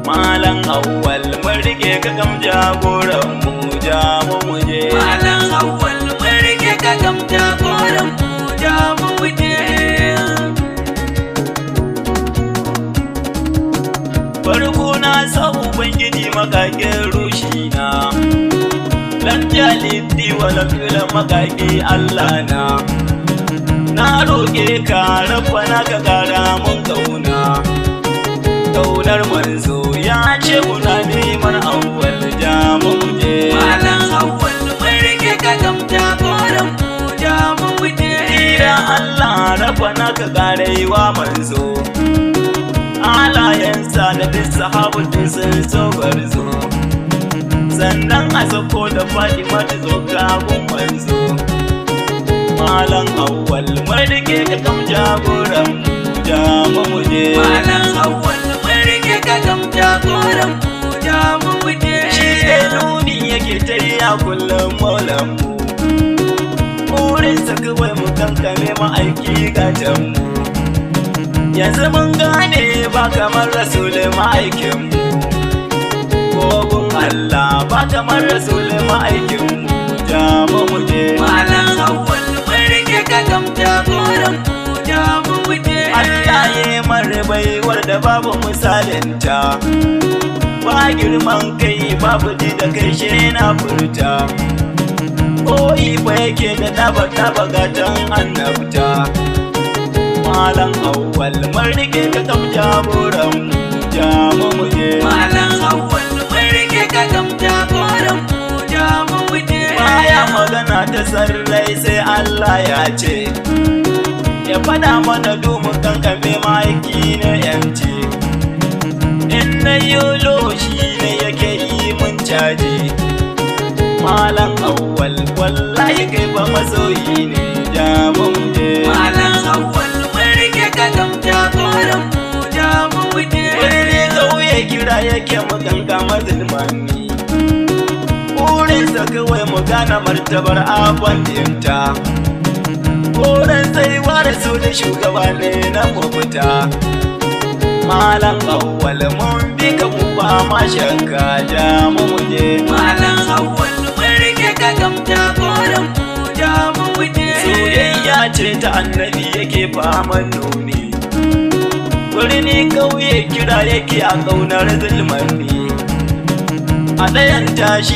Malam Awwal mun rike ka kam jagoran mu ja mu muje. Malam Awwal mun rike ka kam jagoran mu ja mu muje. Farko na sa Ubangiji makakin rushi na, dan jalidi wala fila makaki Allah na. Na roƙe ka rabbana ka kara mun kauna, kaunar manzo ya ce muna neman Awwal ja mu muje. Malam Awwal mun rike ka kam jagoran mu ja mu muje. Ya Allah rabbana ka kara yi wa manzo, alayensa da duk sahabutu sun so barzo, sannan a sako da Fatima ta zo gagun manzo. Malam Awwal mun rike ka kam jagoran mu ja mu muje. Malam Awwal mun rike ka kam jagoran mu ja mu muje. Shi ne nuni yake tariya kullum maulan mu, burinsa kawai mu kankame ma'aiki gatan mu. Yanzu mun gane ba kamar rasulun ma'aikinmu, kogun Allah ba kamar rasulun ma'aikinmu ja mu muje. Malam Awwal mun rike ka kam jagoran mu ja mu muje. Allah ya mara baiwar da babu misalinta, ba girman kai babu ji da kai shi na furta, koyi ba yake da taba gatan annabta. Malam Awwal mun rike ka kam jagoran mu ja mu muje. Malam Awwal mun rike ka kam jagoran mu ja mu muje. Baya magana ta sarrai sai Allah ya ce, ya fada mana domin kankame ma'aiki na yanci. In na yolo shi ne yake yi mun caji. Malam Awwal wallahi kai ba masoyi ne ja mu muje. Malam Awwal mun rike ka kam jagoran mu ja mu muje. Wani kauye kira yake mu gangama zulmani, burinsa kawai mu gane martabar abandinta. Burin tsayuwa da su da shugaba ne na mafita. Malam Awwal mun bi ka mu ba ma shakka ja mu muje. Malam Awwal mun rike ka kam jagoran mu ja mu muje. Soyayya ce ta annabi yake faman nuni, birni kauye kira yake a ƙaunar zulmanni, a ɗayan tashi